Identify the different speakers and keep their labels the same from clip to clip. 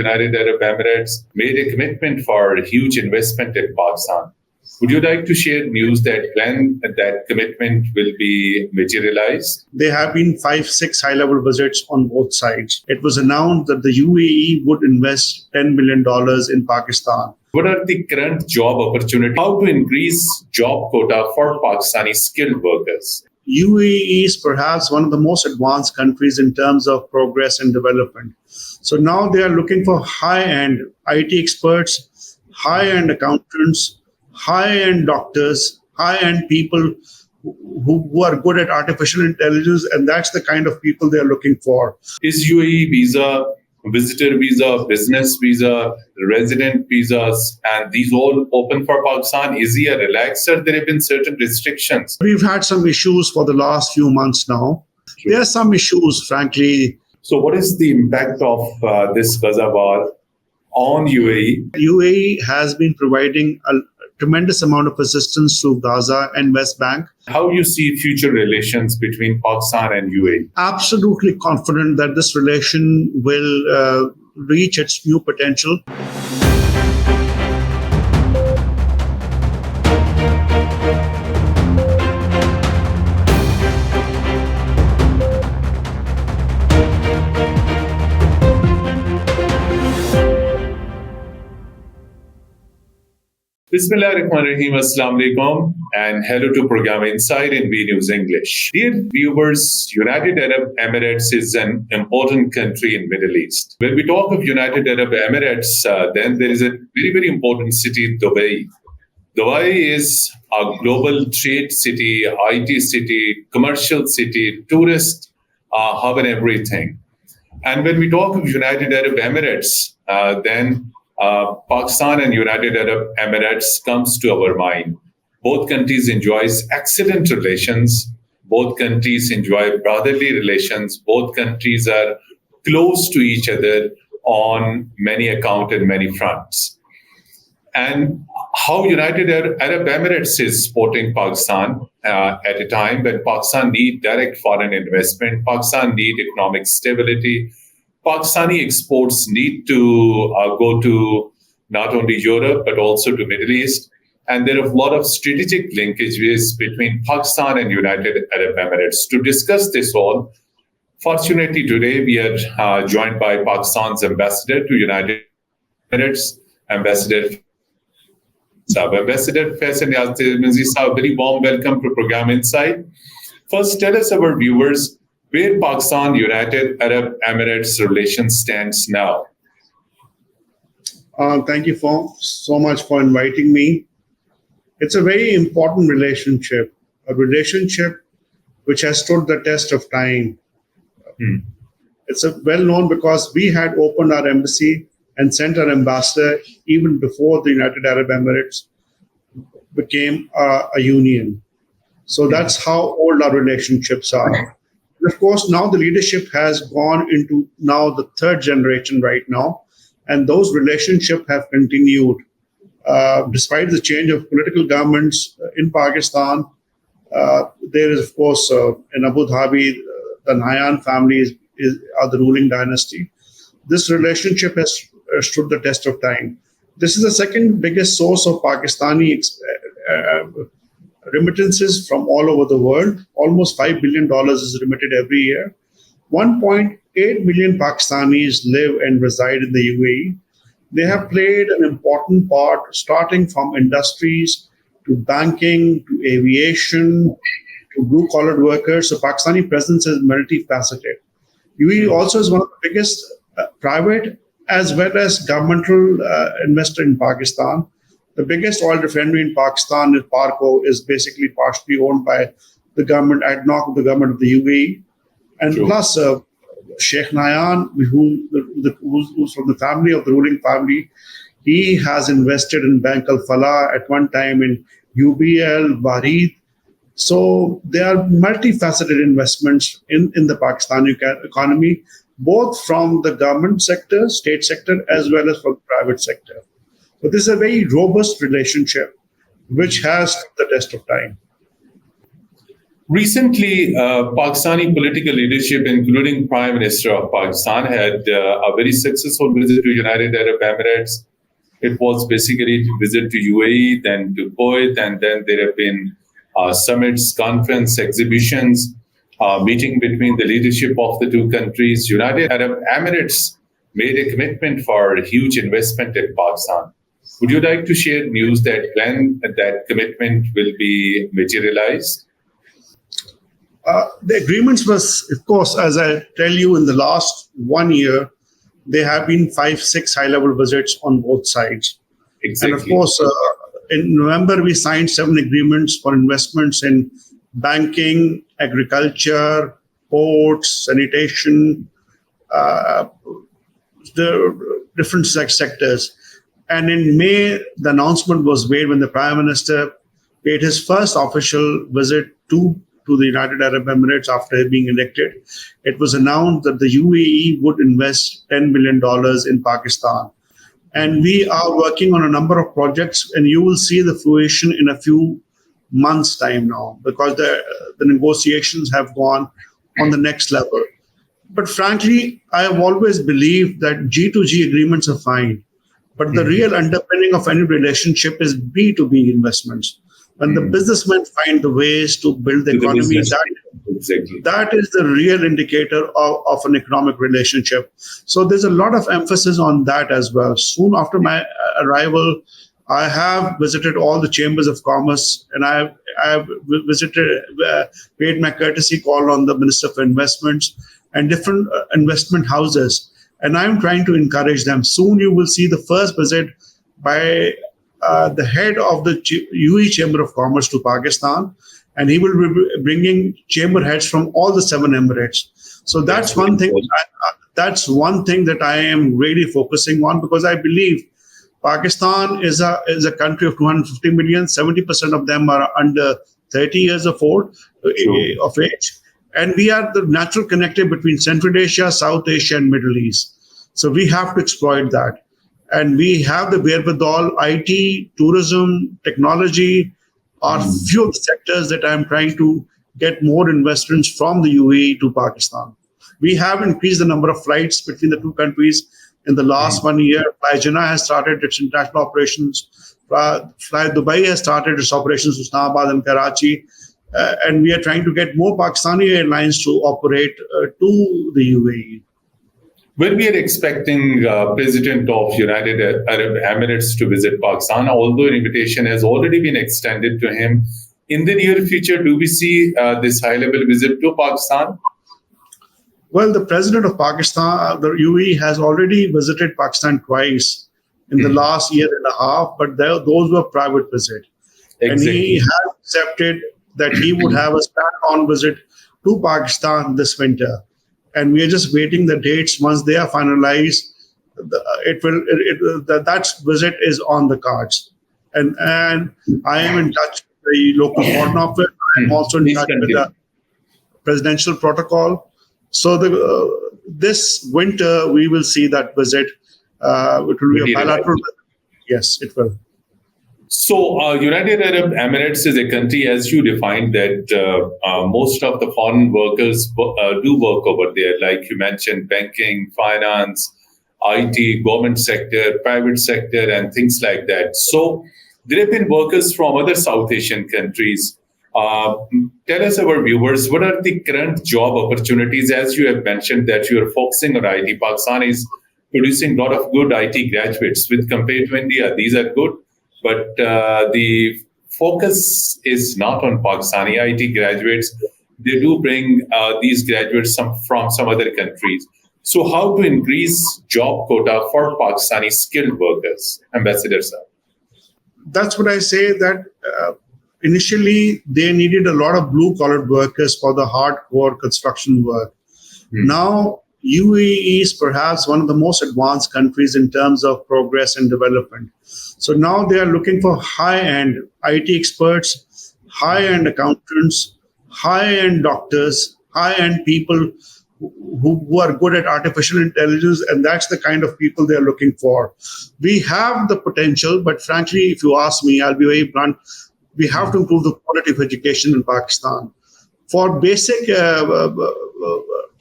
Speaker 1: United Arab Emirates made a commitment for a huge investment in Pakistan. Would you like to share news that when that commitment will be materialized?
Speaker 2: There have been 5-6 high-level visits on both sides. It was announced that the UAE would invest $10 million in Pakistan.
Speaker 1: What are the current job opportunities? How to increase job quota for Pakistani skilled workers?
Speaker 2: UAE is perhaps one of the most advanced countries in terms of progress and development. So now they are looking for high-end IT experts, high-end accountants, high-end doctors, high-end people who are good at artificial intelligence, and that's the kind of people they're looking for.
Speaker 1: Is UAE visa, visitor visa, business visa, resident visas, and these all open for Pakistan? Is he a relaxer? There have been certain restrictions.
Speaker 2: We've had some issues for the last few months now. There are some issues, frankly.
Speaker 1: So what is the impact of this Gaza war on UAE?
Speaker 2: UAE has been providing a tremendous amount of assistance to Gaza and West Bank.
Speaker 1: How do you see future relations between Pakistan and UAE?
Speaker 2: Absolutely confident that this relation will reach its new potential.
Speaker 1: Bismillahirrahmanirrahim. Assalamu alaikum and hello to program Inside in B News English. Dear viewers, United Arab Emirates is an important country in Middle East. When we talk of United Arab Emirates, then there is a very, very important city, Dubai. Dubai is a global trade city, IT city, commercial city, tourist hub and everything. And when we talk of United Arab Emirates, then Pakistan and United Arab Emirates comes to our mind. Both countries enjoy excellent relations. Both countries enjoy brotherly relations. Both countries are close to each other on many accounts and many fronts. And how United Arab Emirates is supporting Pakistan at a time when Pakistan needs direct foreign investment, Pakistan needs economic stability, Pakistani exports need to go to not only Europe, but also to Middle East. And there are a lot of strategic linkages between Pakistan and United Arab Emirates. To discuss this all, fortunately today we are joined by Pakistan's ambassador to United Emirates, Ambassador Faisal Niaz Tirmizi. Very warm welcome to program Insight. First, tell us, our viewers, where Pakistan-United Arab Emirates relations stands now.
Speaker 2: Thank you so much for inviting me. It's a very important relationship, a relationship which has stood the test of time. It's well known because we had opened our embassy and sent our ambassador even before the United Arab Emirates became a union. So that's how old our relationships are. And of course, now the leadership has gone into now the third generation right now, and those relationships have continued. Despite the change of political governments in Pakistan, there is, of course, in Abu Dhabi, the Nahyan family are the ruling dynasty. This relationship has stood the test of time. This is the second biggest source of Pakistani remittances from all over the world. Almost $5 billion is remitted every year. 1.8 million Pakistanis live and reside in the UAE. They have played an important part, starting from industries to banking to aviation to blue-collar workers. So Pakistani presence is multifaceted. UAE also is one of the biggest private as well as governmental investor in Pakistan. The biggest oil refinery in Pakistan, Parco, is basically partially owned by the government, ADNOC, the government of the UAE. And plus, Sheikh Nahyan, who's from the family of the ruling family, he has invested in Bank Al-Falah at one time, in UBL, Warid. So there are multifaceted investments in the Pakistani economy, both from the government sector, state sector, as well as from the private sector. But this is a very robust relationship which has the test of time.
Speaker 1: Recently, Pakistani political leadership, including Prime Minister of Pakistan, had a very successful visit to United Arab Emirates. It was basically to visit to UAE, then to Kuwait, and then there have been summits, conference, exhibitions, meeting between the leadership of the two countries. United Arab Emirates made a commitment for a huge investment in Pakistan. Would you like to share news that when that commitment will be materialized?
Speaker 2: The agreements was, of course, as I tell you, in the last 1 year, there have been 5, 6 high-level visits on both sides.
Speaker 1: Exactly.
Speaker 2: And of course, in November, we signed 7 agreements for investments in banking, agriculture, ports, sanitation, the different sectors. And in May, the announcement was made when the Prime Minister paid his first official visit to the United Arab Emirates after being elected. It was announced that the UAE would invest $10 million in Pakistan. And we are working on a number of projects, and you will see the fruition in a few months' time now, because the negotiations have gone on the next level. But frankly, I have always believed that G2G agreements are fine. But the real underpinning of any relationship is B2B investments. When the businessmen find the ways to build the economy, that is the real indicator of an economic relationship. So there's a lot of emphasis on that as well. Soon after my arrival, I have visited all the chambers of commerce, and I have visited, paid my courtesy call on the Minister for Investments and different investment houses. And I'm trying to encourage them. Soon you will see the first visit by the head of the UAE Chamber of Commerce to Pakistan, and he will be bringing chamber heads from all the 7 Emirates. So that's one thing. That's one thing that I am really focusing on, because I believe Pakistan is a country of 250 million. 70% of them are under 30 years of age, and we are the natural connector between Central Asia, South Asia, and Middle East. So we have to exploit that. And we have the wherewithal. IT, tourism, technology are few of the sectors that I'm trying to get more investments from the UAE to Pakistan. We have increased the number of flights between the two countries in the last 1 year. Fly Jinnah has started its international operations. Fly Dubai has started its operations to Islamabad and Karachi. And we are trying to get more Pakistani airlines to operate to the UAE.
Speaker 1: When we are expecting President of United Arab Emirates to visit Pakistan, although an invitation has already been extended to him, in the near future, do we see this high-level visit to Pakistan?
Speaker 2: Well, the President of Pakistan, the UAE, has already visited Pakistan twice in the last year and a half, but those were private visits. Exactly. And he has accepted that he would have a stand-on visit to Pakistan this winter. And we are just waiting the dates. Once they are finalized, that visit is on the cards. And I am in touch with the local foreign office. I'm also in touch with the presidential protocol. So this winter, we will see that visit. It will be a bilateral visit. Yes, it will.
Speaker 1: So United Arab Emirates is a country, as you defined, that most of the foreign workers do work over there. Like you mentioned, banking, finance, IT, government sector, private sector, and things like that. So there have been workers from other South Asian countries. Tell us, our viewers, what are the current job opportunities? As you have mentioned that you are focusing on IT. Pakistan is producing a lot of good IT graduates with compared to India. These are good. But the focus is not on Pakistani IT graduates. They do bring these graduates from some other countries. So how to increase job quota for Pakistani skilled workers, Ambassador sir?
Speaker 2: That's what I say, that initially they needed a lot of blue-collar workers for the hardcore construction work. Now, UAE is perhaps one of the most advanced countries in terms of progress and development. So now they are looking for high-end IT experts, high-end accountants, high-end doctors, high-end people who are good at artificial intelligence, and that's the kind of people they are looking for. We have the potential, but frankly, if you ask me, I'll be very blunt, we have to improve the quality of education in Pakistan. For basic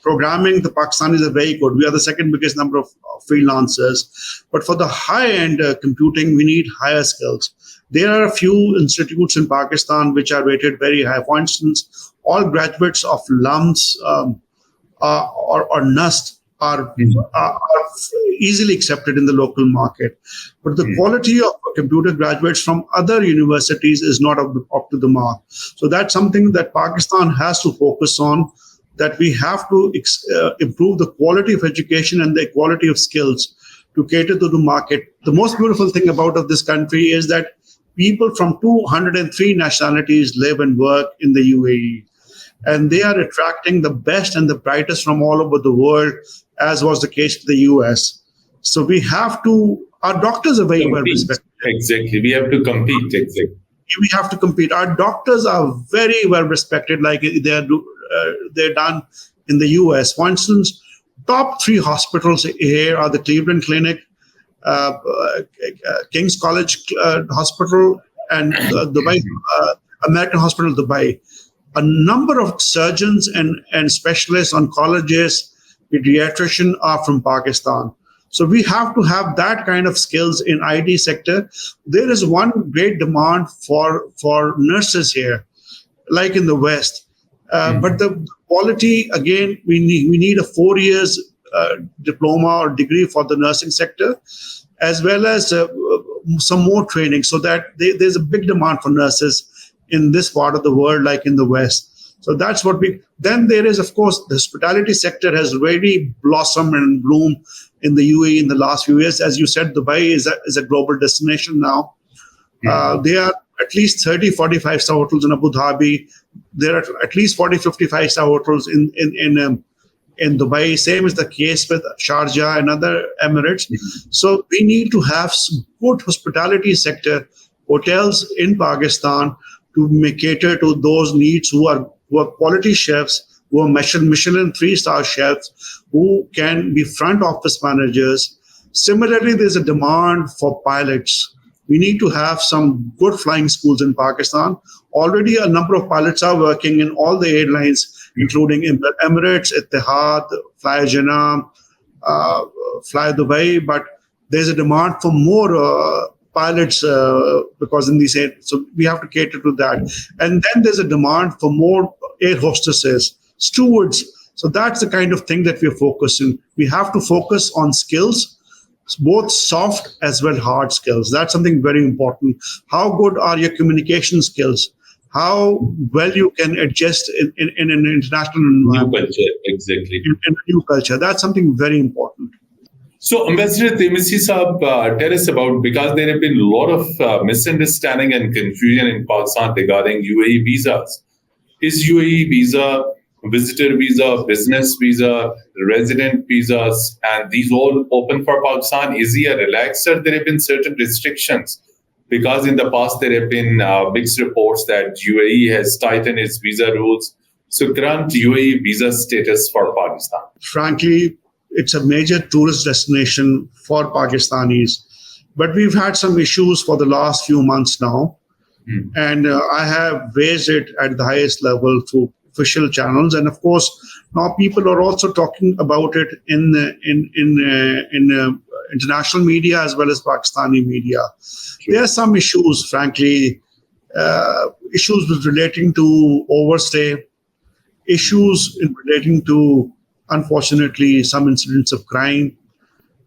Speaker 2: programming, the Pakistanis are very good. We are the second biggest number of freelancers. But for the high-end computing, we need higher skills. There are a few institutes in Pakistan which are rated very high. For instance, all graduates of LUMS or NUST are easily accepted in the local market. But the quality of computer graduates from other universities is not up to the mark. So that's something that Pakistan has to focus on, that we have to improve the quality of education and the quality of skills to cater to the market. The most beautiful thing about this country is that people from 203 nationalities live and work in the UAE. And they are attracting the best and the brightest from all over the world, as was the case with the US. So we have to, our doctors are very well respected.
Speaker 1: Exactly. We have to compete. Exactly.
Speaker 2: We have to compete. Our doctors are very well respected, like they're done in the US. For instance, top 3 hospitals here are the Cleveland Clinic, King's College Hospital, and Dubai, American Hospital Dubai. A number of surgeons and specialists, oncologists, pediatricians are from Pakistan. So we have to have that kind of skills in IT sector. There is one great demand for nurses here, like in the West. But the quality, again, we need a 4 years diploma or degree for the nursing sector, as well as some more training, so that there's a big demand for nurses in this part of the world, like in the West. So that's what then there is, of course, the hospitality sector has really blossomed and bloomed in the UAE in the last few years. As you said, Dubai is a global destination now. There are at least 30, 45-star hotels in Abu Dhabi. There are at least 40, 55-star hotels in Dubai. Same is the case with Sharjah and other Emirates. So we need to have good hospitality sector hotels in Pakistan to cater to those needs, who are quality chefs, who are Michelin 3-star chefs, who can be front office managers. Similarly, there's a demand for pilots. We need to have some good flying schools in Pakistan. Already a number of pilots are working in all the airlines, including Emirates, Etihad, Fly Jinnah, Fly Dubai, but there's a demand for more pilots because in these areas, so we have to cater to that. And then there's a demand for more air hostesses, stewards. So that's the kind of thing that we're focusing. We have to focus on skills, both soft as well hard skills. That's something very important. How good are your communication skills? How well you can adjust in an international environment.
Speaker 1: New culture, exactly.
Speaker 2: In a new culture. That's something very important.
Speaker 1: So, Ambassador Tirmizi Saab, tell us about, because there have been a lot of misunderstanding and confusion in Pakistan regarding UAE visas. Is UAE visa, visitor visa, business visa, resident visas, and these all open for Pakistan? Is he a relaxer? There have been certain restrictions, because in the past there have been mixed reports that UAE has tightened its visa rules. So, current UAE visa status for Pakistan?
Speaker 2: Frankly, it's a major tourist destination for Pakistanis. But we've had some issues for the last few months now. And I have raised it at the highest level through official channels. And of course, now people are also talking about it in international media as well as Pakistani media. Sure. There are some issues, frankly, issues relating to overstay, issues relating to, unfortunately, some incidents of crime.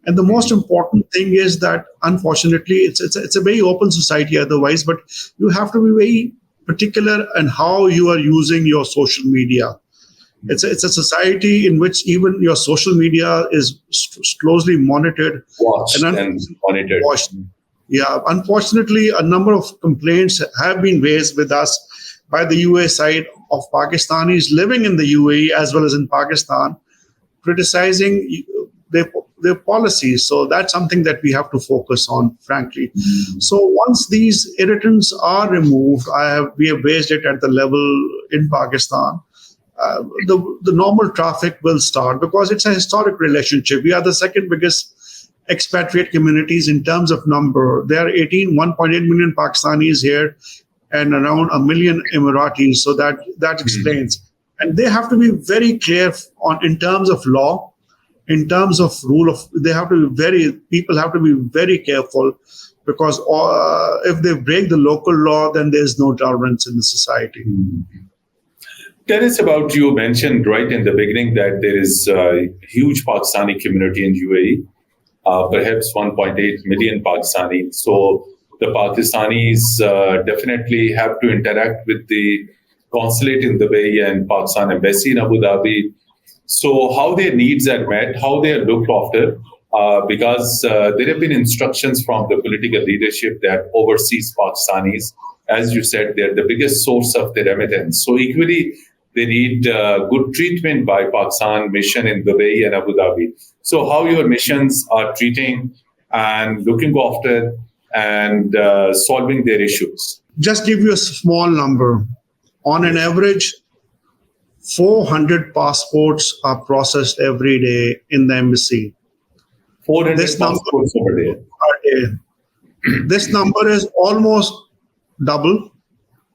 Speaker 2: And the most important thing is that, unfortunately, it's a very open society otherwise, but you have to be very particular in how you are using your social media. It's a society in which even your social media is closely monitored.
Speaker 1: Watched and monitored.
Speaker 2: Yeah, unfortunately, a number of complaints have been raised with us by the UAE side of Pakistanis living in the UAE as well as in Pakistan, criticizing their policies. So that's something that we have to focus on, frankly. So once these irritants are removed, we have raised it at the level in Pakistan. The normal traffic will start, because it's a historic relationship. We are the second biggest expatriate communities in terms of number. There are 1.8 million Pakistanis here and around 1 million Emiratis. So that explains. and they have to be very clear on in terms of law, in terms of rule of. They have to be people have to be very careful, because if they break the local law, then there's no tolerance in the society.
Speaker 1: Tell us about, you mentioned right in the beginning that there is a huge Pakistani community in UAE, perhaps 1.8 million Pakistanis. So the Pakistanis definitely have to interact with the consulate in Dubai and Pakistan Embassy in Abu Dhabi. So how their needs are met, how they are looked after, because there have been instructions from the political leadership that overseas Pakistanis, as you said, they're the biggest source of the remittance. So equally, they need good treatment by Pakistan mission in Dubai and Abu Dhabi. So how your missions are treating and looking after and solving their issues?
Speaker 2: Just give you a small number. On an average, 400 passports are processed every day in the embassy.
Speaker 1: 400 passports over there.
Speaker 2: This number is almost double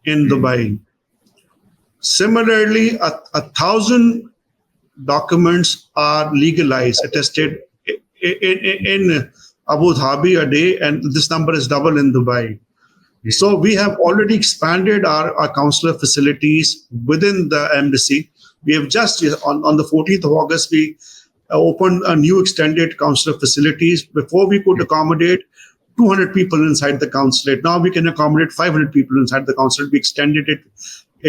Speaker 2: in Dubai. Similarly, 1,000 documents are legalized, attested in Abu Dhabi a day, and this number is double in Dubai. So we have already expanded our consular facilities within the embassy. We have just, on the 14th of August, we opened a new extended consular facilities. Before we could accommodate 200 people inside the consulate. Now we can accommodate 500 people inside the consulate. We extended it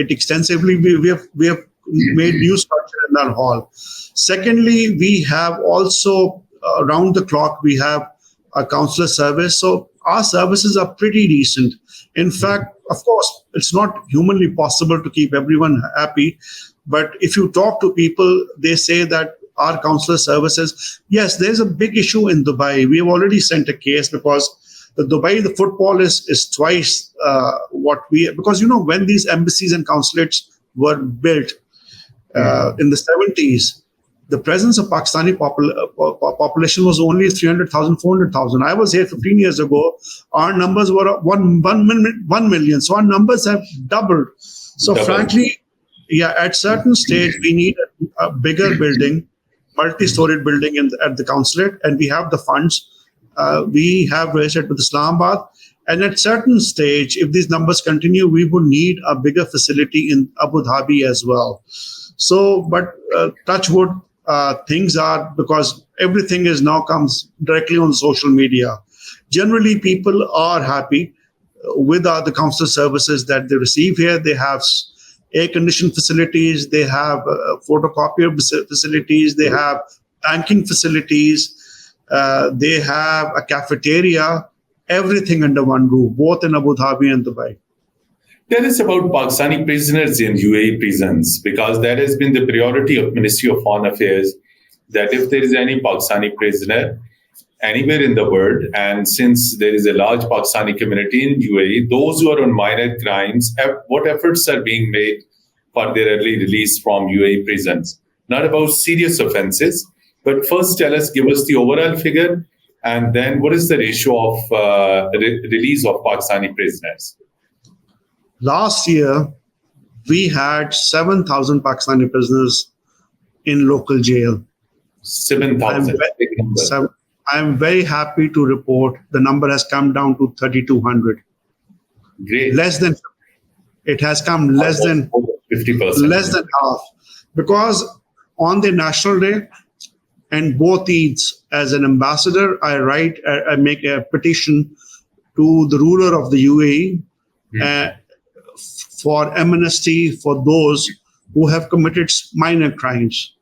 Speaker 2: extensively. We have made new structure in our hall. Secondly, we have also around the clock, we have a consular service. So our services are pretty decent. In fact, of course, it's not humanly possible to keep everyone happy. But if you talk to people, they say that our consular services, yes, there's a big issue in Dubai. We have already sent a case because the football is twice because, when these embassies and consulates were built in the 70s, the presence of Pakistani population was only 300,000, 400,000. I was here 15 years ago. Our numbers were 1 million. So our numbers have doubled. So frankly, at certain stage, we need a bigger building, multi-storied building at the consulate, and we have the funds. We have raised it with Islamabad. And at certain stage, if these numbers continue, we would need a bigger facility in Abu Dhabi as well. So, but touch wood, things are, because everything is now comes directly on social media. Generally, people are happy with the consular services that they receive here. They have air-conditioned facilities, they have photocopier facilities, they have banking facilities, they have a cafeteria, everything under one roof, both in Abu Dhabi and Dubai.
Speaker 1: Tell us about Pakistani prisoners in UAE prisons, because that has been the priority of Ministry of Foreign Affairs, that if there is any Pakistani prisoner anywhere in the world, and since there is a large Pakistani community in UAE, those who are on minor crimes, what efforts are being made for their early release from UAE prisons? Not about serious offenses, but first give us the overall figure, and then what is the ratio of release of Pakistani prisoners?
Speaker 2: Last year, we had 7,000 Pakistani prisoners in local jail.
Speaker 1: 7,000.
Speaker 2: I'm very happy to report the number has come down to 3,200.
Speaker 1: Great.
Speaker 2: It has come less than
Speaker 1: 50%.
Speaker 2: Less than half. Because on the National Day and both Eids, as an ambassador, I make a petition to the ruler of the UAE for amnesty for those who have committed minor crimes.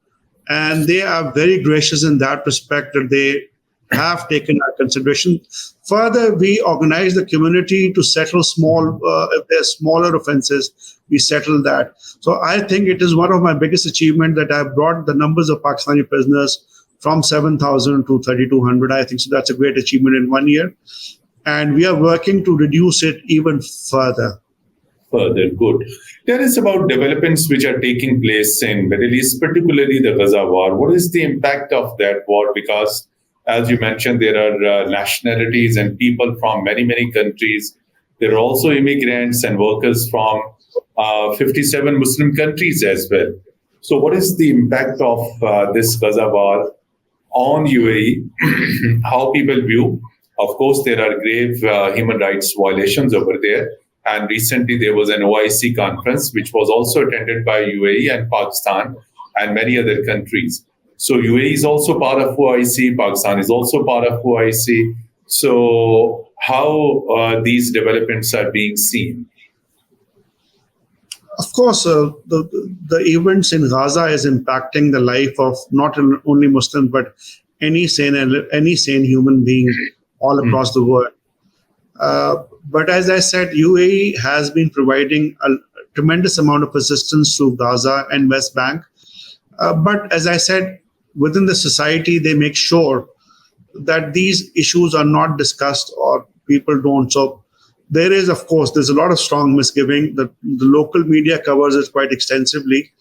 Speaker 2: And they are very gracious in that respect, that they have taken our consideration. Further, we organize the community to settle if there's smaller offenses, we settle that. So I think it is one of my biggest achievements that I've brought the numbers of Pakistani prisoners from 7,000 to 3,200. I think so that's a great achievement in 1 year. And we are working to reduce it even further.
Speaker 1: Good. Tell us about developments which are taking place in Middle East, particularly the Gaza war. What is the impact of that war? Because, as you mentioned, there are nationalities and people from many, many countries. There are also immigrants and workers from 57 Muslim countries as well. So, what is the impact of this Gaza war on UAE? How people view? Of course, there are grave human rights violations over there. And recently, there was an OIC conference, which was also attended by UAE and Pakistan and many other countries. So, UAE is also part of OIC, Pakistan is also part of OIC. So, how these developments are being seen?
Speaker 2: Of course, the events in Gaza is impacting the life of not only Muslims but any sane human being all across the world. But as I said, UAE has been providing a tremendous amount of assistance to Gaza and West Bank. But as I said, within the society, they make sure that these issues are not discussed or people don't. So there is, of course, there's a lot of strong misgiving. The local media covers it quite extensively,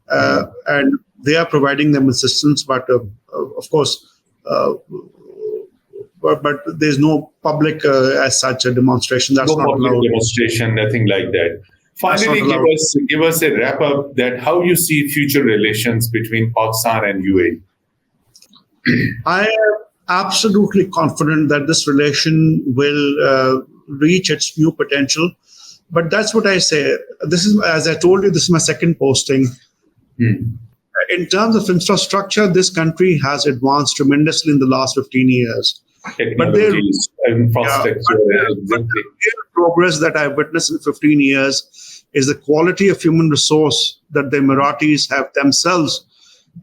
Speaker 2: and they are providing them assistance. But of course, but there's no public as such a demonstration. That's
Speaker 1: no
Speaker 2: not
Speaker 1: public
Speaker 2: allowed.
Speaker 1: demonstration, nothing like that. Finally, give us a wrap up that how you see future relations between Pakistan and UAE.
Speaker 2: I am absolutely confident that this relation will reach its new potential. But that's what I say. This is, as I told you, this is my second posting. In terms of infrastructure, this country has advanced tremendously in the last 15 years.
Speaker 1: Technologies, infrastructure,
Speaker 2: but the real progress that I've witnessed in 15 years is the quality of human resource that the Emiratis have themselves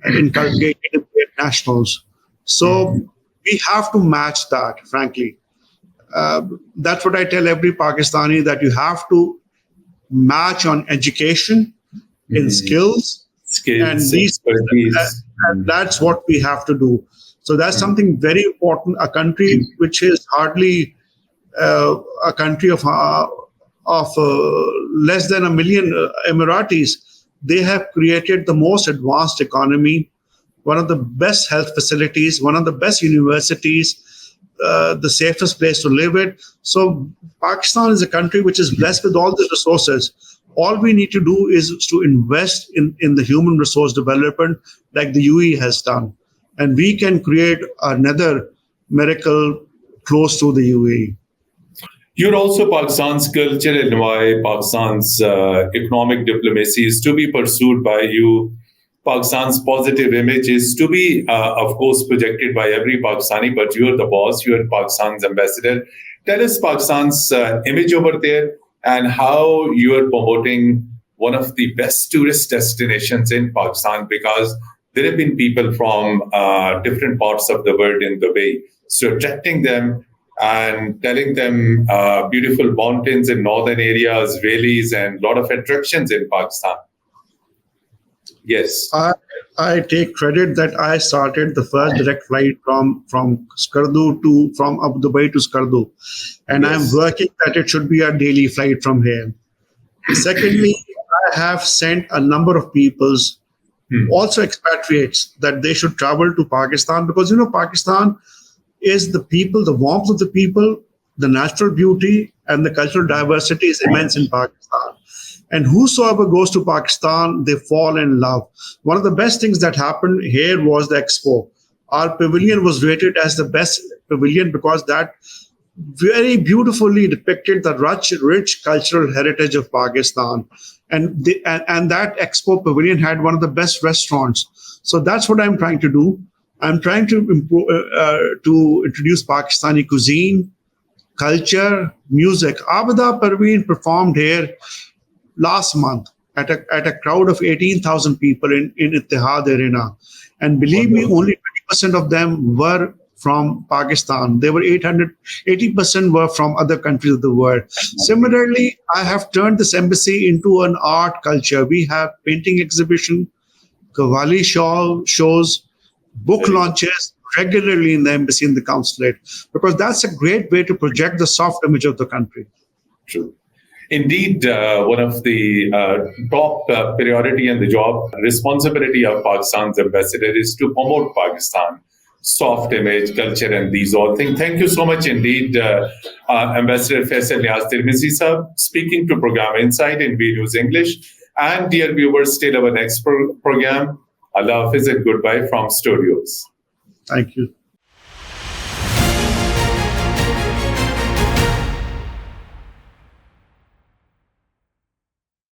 Speaker 2: inculcated in their nationals. So we have to match that, frankly. That's what I tell every Pakistani, that you have to match on education, in skills, and these, and that's what we have to do. So that's something very important. A country which is hardly a country of less than 1 million Emiratis, they have created the most advanced economy, one of the best health facilities, one of the best universities, the safest place to live in. So Pakistan is a country which is blessed with all the resources. All we need to do is to invest in the human resource development like the UAE has done. And we can create another miracle close to the UAE.
Speaker 1: You're also Pakistan's culture and why Pakistan's economic diplomacy is to be pursued by you. Pakistan's positive image is to be, of course, projected by every Pakistani, but you're the boss, you're Pakistan's ambassador. Tell us Pakistan's image over there and how you are promoting one of the best tourist destinations in Pakistan, because there have been people from different parts of the world in the way. So attracting them and telling them beautiful mountains in northern areas, valleys, and a lot of attractions in Pakistan. Yes.
Speaker 2: I take credit that I started the first direct flight from Abu Dhabi to Skardu. And yes, I'm working that it should be a daily flight from here. Secondly, I have sent a number of peoples, also expatriates, that they should travel to Pakistan, because, you know, Pakistan is the people, the warmth of the people, the natural beauty and the cultural diversity is immense in Pakistan. And whosoever goes to Pakistan, they fall in love. One of the best things that happened here was the expo. Our pavilion was rated as the best pavilion because that very beautifully depicted the rich cultural heritage of Pakistan. And that expo pavilion had one of the best restaurants. So that's what I'm trying to do. I'm trying to introduce Pakistani cuisine, culture, music. Abida Parveen performed here last month at a crowd of 18,000 people in Ittihad Arena. And believe me, only 20% of them were from Pakistan. They were 80% were from other countries of the world. Similarly, I have turned this embassy into an art culture. We have painting exhibition, Qawwali shows, book launches regularly in the embassy and the consulate, because that's a great way to project the soft image of the country.
Speaker 1: True. Indeed, one of the top priority and the job responsibility of Pakistan's ambassador is to promote Pakistan, soft image, culture, and these all things. Thank you so much indeed, Ambassador Faisal Niaz Tirmizi sir, speaking to Program Insight in V News English. And dear viewers, till our next program, Allah Hafiz and goodbye from studios.
Speaker 2: Thank you.